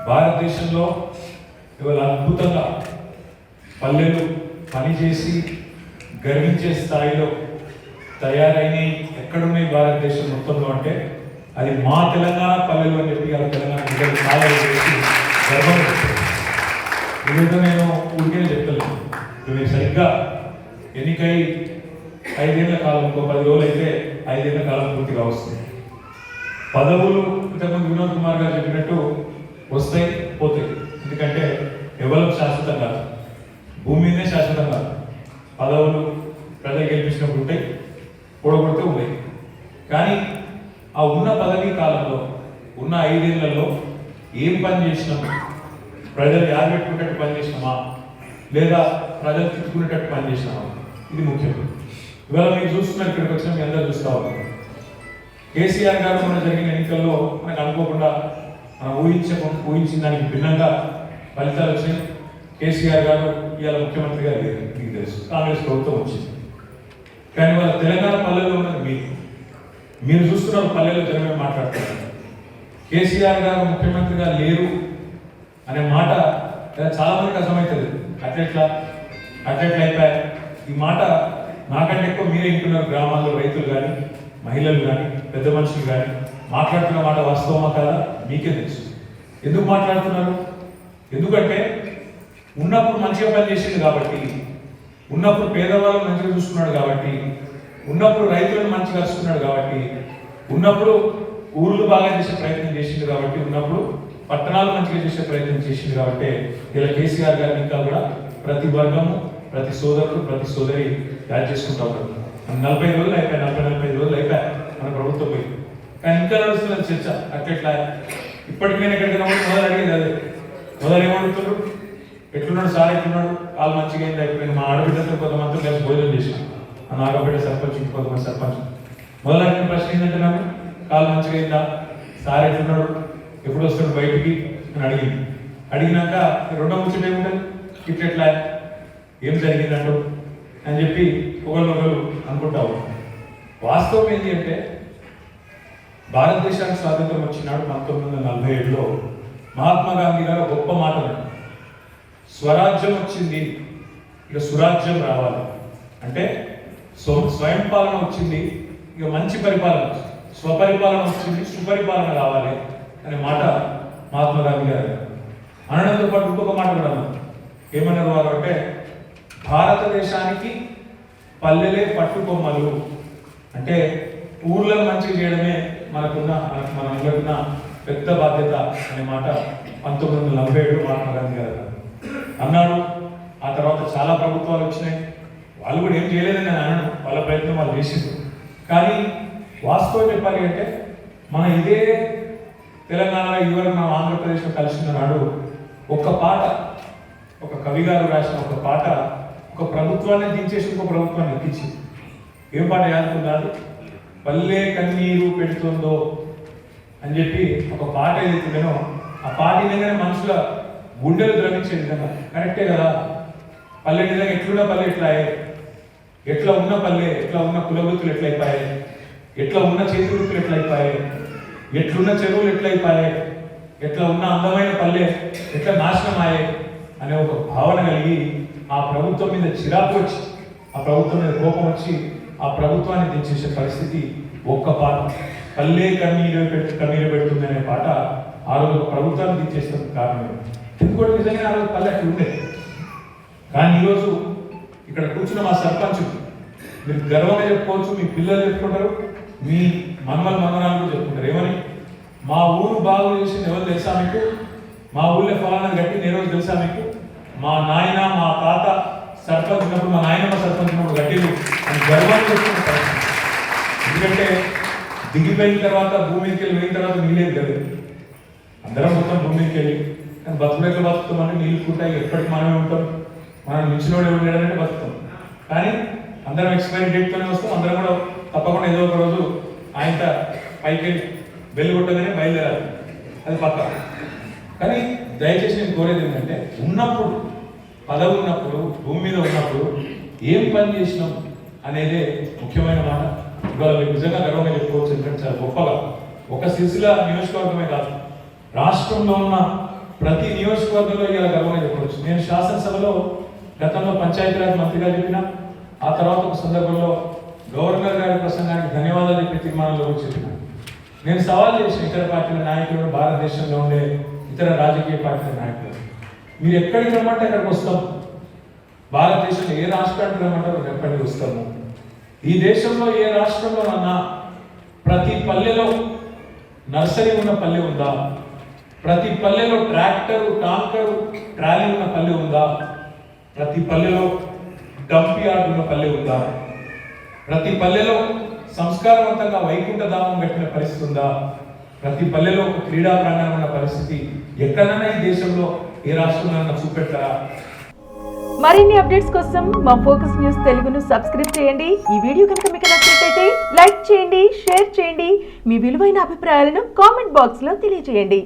భారతదేశంలో ఇవాళ అద్భుతంగా పల్లెలు పనిచేసి గర్వించే స్థాయిలో తయారైనవి ఎక్కడున్నాయి భారతదేశం మొత్తంలో అంటే అది మా తెలంగాణ పల్లెలు అని చెప్పి ఆ తెలంగాణ ప్రజలు చాలా చేసి గర్వం ఇదంతా నేను ఊరికే చెప్తలేను. మీరు సరిగ్గా ఎన్నికై 5 ఏళ్ల కాలం, ఇంకో 10 రోజులు అయితే 5 ఏళ్ల కాలం పూర్తిగా వస్తుంది. పదవులు ఇంతకుముందు వినోద్ కుమార్ గారు చెప్పినట్టు వస్తాయి పోతాయి. ఎందుకంటే ఎవరు శాశ్వతం కాదు, భూమి మీదే శాశ్వతం కాదు. పదవులు ప్రజలు గెలిపించినప్పుడు ఉంటాయి, కూడగొడితే ఉన్నాయి. కానీ ఆ ఉన్న పదవీ కాలంలో ఉన్న 5 ఏళ్లలో ఏం పని చేసినాము, ప్రజలు యాద పెట్టుకునేటట్టు పని చేసినామా లేదా ప్రజలు తిట్టుకునేటట్టు పని చేసినామా, ఇది ముఖ్యం. ఇవాళ మీరు చూస్తున్నారు, ఇక్కడికి వచ్చిన మీ అందరూ చూస్తా ఉన్నారు. కేసీఆర్ గారు మొన్న జరిగిన ఎన్నికల్లో మనకు అనుకోకుండా మనం ఊహించిన దానికి భిన్నంగా ఫలితాలు వచ్చాయి. కేసీఆర్ గారు ఇవాళ ముఖ్యమంత్రిగా లేరు, మీకు తెలుసు. కాంగ్రెస్ ప్రభుత్వం వచ్చింది. కానీ వాళ్ళ తెలంగాణ పల్లెల్లో ఉన్నది మీరు చూస్తున్నారు. పల్లెల్లో జనమే మాట్లాడుతున్నారు. కేసీఆర్ గారు ముఖ్యమంత్రిగా లేరు అనే మాట చాలా మందికి అర్థమవుతుంది. అట్లెట్లా అయిపోయాయి ఈ మాట. నాకంటే ఎక్కువ మీరే వింటున్నారు. గ్రామాల్లో రైతులు కానీ, మహిళలు కానీ, పెద్ద మనుషులు కానీ మాట్లాడుతున్న మాట వాస్తవమా కాదా మీకే తెలుసు. ఎందుకు మాట్లాడుతున్నారు? ఎందుకంటే ఉన్నప్పుడు మంచిగా పని చేసింది కాబట్టి, ఉన్నప్పుడు పేదవాళ్ళని మంచిగా చూసుకున్నాడు కాబట్టి, ఉన్నప్పుడు రైతులను మంచిగా కలుసుకున్నాడు కాబట్టి, ఉన్నప్పుడు ఊర్లు బాగా చేసే ప్రయత్నం చేసింది కాబట్టి, ఉన్నప్పుడు పట్టణాలు మంచిగా చేసే ప్రయత్నం చేసింది కాబట్టి ఇలా కేసీఆర్ గారిని ఇంకా కూడా ప్రతి వర్గము, ప్రతి సోదరుడు, ప్రతి సోదరి యాడ్ చేసుకుంటా ఉంటారు. 45 రోజులు అయిపోయాయి, 45 రోజులు అయిపోయాయి మన ప్రభుత్వం పోయి. కానీ ఇంకా నడుస్తున్న చర్చ అట్లెట్లా. ఇప్పటికీ నేను ఎక్కడికి మొదలు అడిగేది అదే. మొదలు ఏమడుగుతున్నారు, ఎట్లున్నాడు సార్, ఎట్లున్నాడు, వాళ్ళు మంచిగా అయింది అయిపోయింది. మా ఆడబిడ్డతో కొంతమంది కలిసి భోజనం చేసినాం. మా నాగబిడ్డ సర్పంచ్, ఇంకొంతమంది సర్పంచ్. మొదలు అడిగిన ప్రశ్న ఏంటంటే నాకు, కాళ్ళు మంచిగా అయిందా, సార్ ఎట్లున్నాడు, ఎప్పుడు వస్తాడు బయటికి అని అడిగినాక రెండో ముచ్చట ఏముంటుంది, ఇట్లెట్లా ఏం జరిగిందంటూ అని చెప్పి ఒకళ్ళు అనుకుంటావు. వాస్తవం ఏంటి అంటే భారతదేశానికి స్వాతంత్రం వచ్చినాడు 1947లో మహాత్మా గాంధీ గారు గొప్ప మాట అన్నాడు. స్వరాజ్యం వచ్చింది, ఇక సురాజ్యం రావాలి. అంటే స్వయం పాలన వచ్చింది, ఇక మంచి పరిపాలన, స్వపరిపాలన వచ్చింది, సుపరిపాలన రావాలి అనే మాట మహాత్మా గాంధీ గారు అనడంతో పాటు ఇంకొక మాట కూడా అన్నారు. ఏమన్నారు వారు అంటే, భారతదేశానికి పల్లెలే పట్టుకొమ్మలు, అంటే ఊర్లను మంచిగా చేయడమే మనకున్న పెద్ద బాధ్యత అనే మాట 1947 మహాత్మా గాంధీ గారు అన్నాడు. ఆ తర్వాత చాలా ప్రభుత్వాలు వచ్చినాయి, వాళ్ళు కూడా ఏం చేయలేదని నేను అన్నాను, వాళ్ళ ప్రయత్నం వాళ్ళు చేసింది. కానీ వాస్తవం చెప్పాలి అంటే మన ఇదే తెలంగాణలో ఇదివరకు మనం ఆంధ్రప్రదేశ్లో కలిసిన నాడు ఒక పాట, ఒక కవి గారు రాసిన ఒక పాట ఒక ప్రభుత్వాన్ని దించేసి ఇంకో ప్రభుత్వాన్ని ఎక్కించింది. ఏం పాట యాదుకున్నాడు, పల్లె కన్నీరు పెడుతుందో అని చెప్పి ఒక పాట ఏదైతుందేనో ఆ పాట వినగానే మనుషుల గుండెలు ద్రవించే విధంగా. కరెక్టే కదా, పల్లె నిజంగా ఎట్లున్న పల్లె ఎట్లా ఉన్న పల్లె, ఎట్లా ఉన్న కులవృత్తులు ఎట్లయిపోయాయి, ఎట్లా ఉన్న చేతి వృత్తులు ఎట్లయిపోయాయి, ఎట్లున్న చెరువులు ఎట్లయిపోయాయి, ఎట్లా ఉన్న అందమైన పల్లె ఎట్లా నాశనం అయ్యాయి అనే ఒక భావన కలిగి ఆ ప్రభుత్వం మీద చిరాకు వచ్చి, ఆ ప్రభుత్వం మీద కోపం వచ్చి ఆ ప్రభుత్వాన్ని దించేసే పరిస్థితి ఒక్క పాట పల్లె కన్నీరు పెడుతుంది అనే పాట ఆ రోజు ప్రభుత్వాన్ని దించేసిన కారణం. ఎందుకంటే నిజంగా ఆ రోజు పల్లె అట్లా ఉండే. కానీ ఈరోజు ఇక్కడ కూర్చున్న మా సర్పంచ్ మీరు గర్వంగా చెప్పుకోవచ్చు, మీ పిల్లలు చెప్పుకుంటారు, మీ మనవరాలు కూడా చెప్పుకుంటారు. ఏమని, మా ఊరు బాగు చేసింది ఎవరు తెలుసా మీకు, మా ఊళ్ళో ఫలానా గట్టి ఏ రోజు తెలుసా మీకు, మా నాయన మా తాత సర్పంచ్ ఉన్నప్పుడు, మా నాయనమ్మ సర్పంచ్ ఉన్నప్పుడు గట్టిలు అని గర్వంగా చెప్పుకున్న పరిస్థితి. ఎందుకంటే దిగిపోయిన తర్వాత భూమి మీదకి వెళ్ళి పోయిన తర్వాత నీళ్ళేది కదా, అందరం మొత్తం భూమి మీదకి వెళ్ళి కానీ బతుకుడెట్లు బతుకుతామని నీళ్ళు కూటాయి, ఎప్పటికి మనమే ఉంటాం, మనం మించినోడు ఎవరు లేడంటే బతుకుతాం. కానీ అందరం ఎక్స్పైరీ డేట్తోనే వస్తాం, అందరం కూడా తప్పకుండా ఏదో ఒక రోజు ఆయన పైకి వెళ్ళి వెళ్ళి కొట్టగానే బయలుదేరాలి, అది పక్క. కానీ దయచేసి నేను కోరేది ఏంటంటే, ఉన్నప్పుడు పదవి ఉన్నప్పుడు భూమి మీద ఉన్నప్పుడు ఏం పని చేసినాం అనేదే ముఖ్యమైన మాట. ఇవాళ మీకు నిజంగా గర్వంగా చెప్పుకోవచ్చు. ఎందుకంటే చాలా గొప్పగా ఒక సిరిసిల్ల నియోజకవర్గమే కాదు, రాష్ట్రంలో ఉన్న ప్రతి నియోజకవర్గంలో ఇలా గర్వంగా చెప్పవచ్చు. నేను శాసనసభలో గతంలో పంచాయతీరాజ్ మంత్రిగా చెప్పిన, ఆ తర్వాత ఒక సందర్భంలో గవర్నర్ గారి ప్రసంగానికి ధన్యవాదాలు చెప్పే తీర్మానంలో కూడా చెప్పిన. నేను సవాల్ చేసిన ఇతర పార్టీల నాయకులు, భారతదేశంలో ఉండే ఇతర రాజకీయ పార్టీల నాయకులు, మీరు ఎక్కడికి రమ్మంటే అక్కడికి వస్తాం. భారతదేశంలో ఏ రాష్ట్రానికి రమ్మంటారో ఎక్కడికి వస్తాము. ఈ దేశంలో ఏ రాష్ట్రంలో అన్నా ప్రతి పల్లెలో నర్సరీ ఉన్న పల్లె ఉందా? ప్రతి పల్లెలో ట్రాక్టరు, టాంకరు, ట్రాలీ ఉన్న పల్లె ఉందా? ప్రతి పల్లెలో డంప్ యార్డ్ ఉన్న పల్లె ఉందా? ప్రతి పల్లెలో సంస్కారవంతంగా వైకుంఠ ధామం కట్టిన పరిస్థితి ఉందా? ప్రతి పల్లెలో ఒక క్రీడా ప్రాంగణం ఉన్న పరిస్థితి ఎక్కడైనా ఈ దేశంలో ఏ రాష్ట్రంలో చూపెట్టారా? మరిన్ని అప్డేట్స్ కోసం మా ఫోకస్ న్యూస్ తెలుగును సబ్స్క్రైబ్ చేయండి. ఈ వీడియో కనుక మీకు నచ్చినట్లయితే లైక్ చేయండి, షేర్ చేయండి. మీ విలువైన అభిప్రాయాలను కామెంట్ బాక్స్ లో తెలియజేయండి.